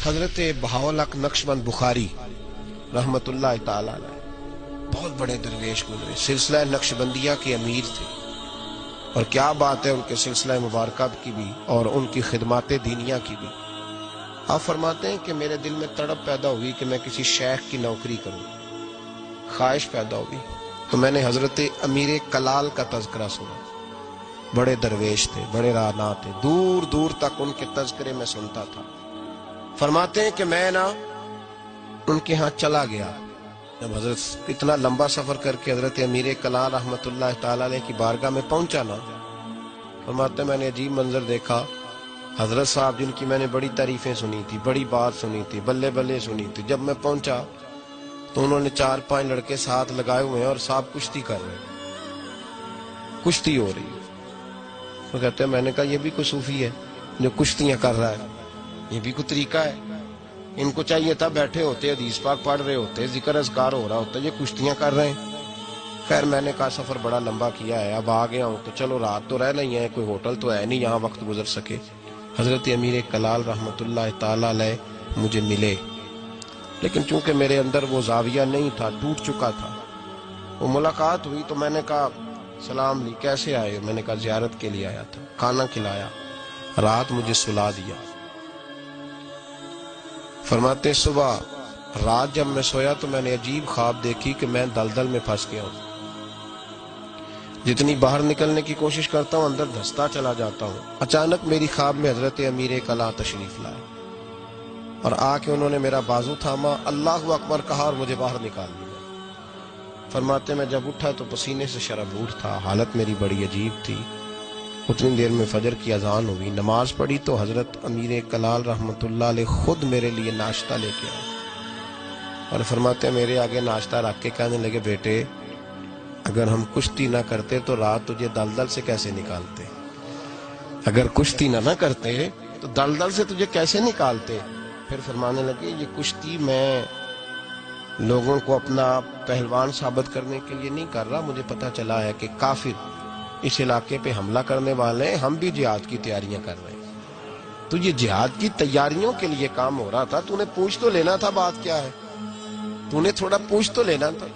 حضرت بہاول حق نقشبند بخاری رحمت اللہ تعالی علیہ بہت بڑے درویش گزرے، سلسلہ نقشبندیہ کے امیر تھے، اور کیا بات ہے ان کے سلسلہ مبارکہ کی بھی اور ان کی خدمات دینیہ کی بھی۔ آپ فرماتے ہیں کہ میرے دل میں تڑپ پیدا ہوئی کہ میں کسی شیخ کی نوکری کروں، خواہش پیدا ہوئی تو میں نے حضرت امیر کلال کا تذکرہ سنا۔ بڑے درویش تھے، بڑے راہنما تھے، دور دور تک ان کے تذکرے میں سنتا تھا۔ فرماتے ہیں کہ میں ان کے ہاں چلا گیا، جب حضرت اتنا لمبا سفر کر کے حضرت امیر کلال رحمت اللہ تعالی علیہ کی بارگاہ میں پہنچا نا، فرماتے ہیں میں نے عجیب منظر دیکھا۔ حضرت صاحب جن کی میں نے بڑی تعریفیں سنی تھی، بڑی بات سنی تھی، بلے بلے سنی تھی، جب میں پہنچا تو انہوں نے 4-5 لڑکے ساتھ لگائے ہوئے ہیں اور صاحب کشتی کر رہے ہیں، کشتی ہو رہی ہے۔ وہ کہتے ہیں میں نے کہا یہ بھی کوئی صوفی ہے جو کشتیاں کر رہا ہے، یہ بھی کوئی طریقہ ہے؟ ان کو چاہیے تھا بیٹھے ہوتے، حدیث پاک پڑھ رہے ہوتے، ذکر اذکار ہو رہا ہوتا، یہ کشتیاں کر رہے ہیں۔ خیر میں نے کہا سفر بڑا لمبا کیا ہے، اب آ گیا ہوں تو چلو رات تو رہ نہیں ہے، کوئی ہوٹل تو ہے نہیں یہاں وقت گزر سکے۔ حضرت امیر کلال رحمت اللہ تعالی علیہ مجھے ملے، لیکن چونکہ میرے اندر وہ زاویہ نہیں تھا، ٹوٹ چکا تھا۔ وہ ملاقات ہوئی تو میں نے کہا سلام علیکم، کیسے آئے؟ میں نے کہا زیارت کے لیے آیا تھا۔ کھانا کھلایا، رات مجھے سلا دیا۔ فرماتے صبح رات جب میں سویا تو میں نے عجیب خواب دیکھی کہ میں دلدل میں پھنس گیا ہوں، جتنی باہر نکلنے کی کوشش کرتا ہوں اندر دھستا چلا جاتا ہوں۔ اچانک میری خواب میں حضرت امیر کلال تشریف لائے اور آ کے انہوں نے میرا بازو تھاما، اللہ اکبر کہا اور مجھے باہر نکال دیا۔ فرماتے میں جب اٹھا تو پسینے سے شرابور تھا، حالت میری بڑی عجیب تھی۔ اتنی دیر میں فجر کی اذان ہوئی، نماز پڑھی تو حضرت امیر کلال رحمت اللہ علیہ خود میرے لیے ناشتہ لے کے آئے اور فرماتے ہیں میرے آگے ناشتہ رکھ کے کہنے لگے بیٹے اگر ہم کشتی نہ کرتے تو رات تجھے دلدل سے کیسے نکالتے؟ اگر کشتی نہ کرتے تو دلدل سے تجھے کیسے نکالتے؟ پھر فرمانے لگے یہ کشتی میں لوگوں کو اپنا پہلوان ثابت کرنے کے لیے نہیں کر رہا، مجھے پتہ چلا ہے کہ کافر اس علاقے پہ حملہ کرنے والے ہیں، ہم بھی جہاد کی تیاریاں کر رہے ہیں۔ تو یہ جہاد کی تیاریوں کے لیے کام ہو رہا تھا، تو نے پوچھ تو لینا تھا بات کیا ہے، تو نے تھوڑا پوچھ تو لینا تھا،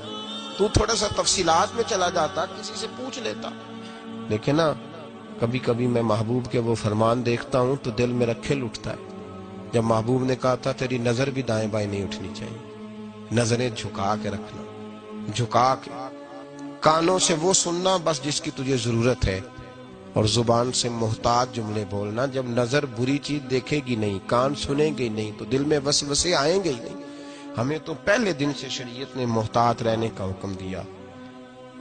تو تھوڑا سا تفصیلات میں چلا جاتا، کسی سے پوچھ لیتا۔ لیکن نا کبھی کبھی میں محبوب کے وہ فرمان دیکھتا ہوں تو دل میرا کھل اٹھتا ہے، جب محبوب نے کہا تھا تیری نظر بھی دائیں بائیں نہیں اٹھنی چاہیے، نظریں جھکا کے رکھنا، جھکا کے، کانوں سے وہ سننا بس جس کی تجھے ضرورت ہے، اور زبان سے محتاط جملے بولنا۔ جب نظر بری چیز دیکھے گی نہیں، کان سنیں گے نہیں تو دل میں وسوسے آئیں گے ہی نہیں۔ ہمیں تو پہلے دن سے شریعت نے محتاط رہنے کا حکم دیا۔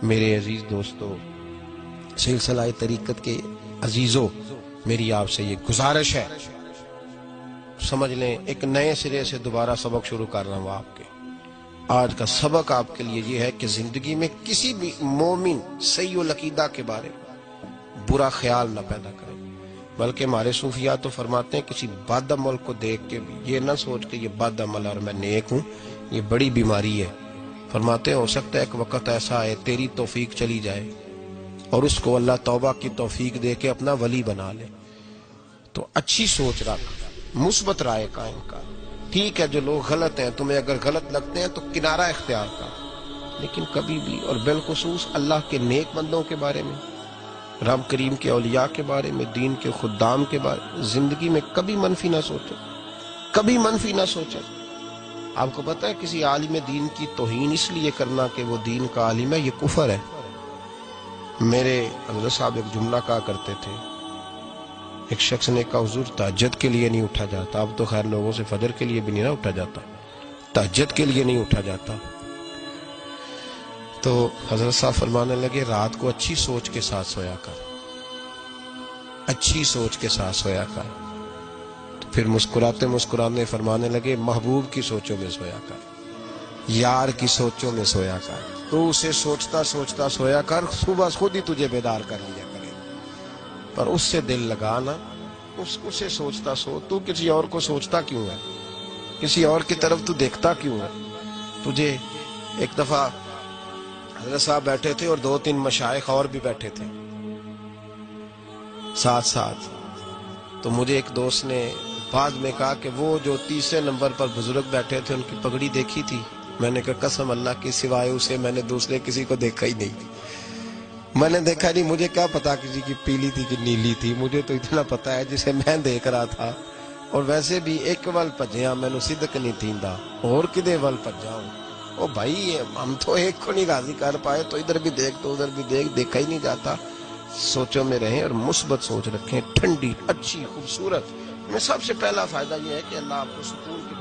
میرے عزیز دوستو، سلسلہ طریقت کے عزیزو، میری آپ سے یہ گزارش ہے، سمجھ لیں ایک نئے سرے سے دوبارہ سبق شروع کر رہا ہوں آپ کے۔ آج کا سبق آپ کے لیے یہ ہے کہ زندگی میں کسی بھی مومن سیء العقیدہ کے بارے میں برا خیال نہ پیدا کریں، بلکہ ہمارے صوفیاء تو فرماتے ہیں کسی بد عمل کو دیکھ کے بھی یہ نہ سوچ کہ یہ بد عمل اور میں نیک ہوں، یہ بڑی بیماری ہے۔ فرماتے ہیں ہو سکتا ہے ایک وقت ایسا ہے تیری توفیق چلی جائے اور اس کو اللہ توبہ کی توفیق دے کے اپنا ولی بنا لے، تو اچھی سوچ رکھ، مثبت رائے قائم کر۔ ٹھیک ہے جو لوگ غلط ہیں، تمہیں اگر غلط لگتے ہیں تو کنارہ اختیار کر، لیکن کبھی بھی اور بالخصوص اللہ کے نیک بندوں کے بارے میں، رب کریم کے اولیاء کے بارے میں، دین کے خدام کے بارے میں زندگی میں کبھی منفی نہ سوچیں، کبھی منفی نہ سوچیں۔ آپ کو پتہ ہے کسی عالم دین کی توہین اس لیے کرنا کہ وہ دین کا عالم ہے، یہ کفر ہے۔ میرے حضرت صاحب ایک جملہ کہا کرتے تھے، ایک شخص نے کہا حضور تہجد کے لیے نہیں اٹھا جاتا، اب تو خیر لوگوں سے فجر کے لیے بھی نہیں نہ اٹھا جاتا، تہجد کے لیے نہیں اٹھا جاتا۔ تو حضرت صاحب فرمانے لگے رات کو اچھی سوچ کے ساتھ سویا کر، اچھی سوچ کے ساتھ سویا کر۔ تو پھر مسکراتے مسکرانے فرمانے لگے محبوب کی سوچوں میں سویا کر، یار کی سوچوں میں سویا کر، تو اسے سوچتا سوچتا سویا کر، صبح خود ہی تجھے بیدار کر لیا کرے، پر اس سے دل لگانا، اسے سوچتا سو۔ تو کسی اور کو سوچتا کیوں ہے؟ کسی اور کی طرف تو دیکھتا کیوں ہے؟ تجھے ایک دفعہ حضرت صاحب بیٹھے تھے اور 2-3 مشائخ اور بھی بیٹھے تھے ساتھ ساتھ، تو مجھے ایک دوست نے بعد میں کہا کہ وہ جو تیسرے نمبر پر بزرگ بیٹھے تھے ان کی پگڑی دیکھی تھی؟ میں نے کہا قسم اللہ کی سوائے اسے میں نے دوسرے کسی کو دیکھا ہی نہیں. میں نے دیکھا نہیں, مجھے کیا پتا کسی کی پیلی تھی کہ نیلی تھی, مجھے تو اتنا پتا ہے جسے میں دیکھ رہا تھا. اور ویسے بھی ایک ول پجیا مینو صدق نہیں تھیندا, اور کدے ول پجاؤں. او بھائی ہم تو ایک کو نہیں راضی کر پائے تو ادھر بھی دیکھ تو ادھر بھی دیکھ, دیکھا ہی نہیں جاتا. سوچوں میں رہیں اور مثبت سوچ رکھیں, ٹھنڈی اچھی خوبصورت. میں سب سے پہلا فائدہ یہ ہے کہ اللہ آپ کو سکون کی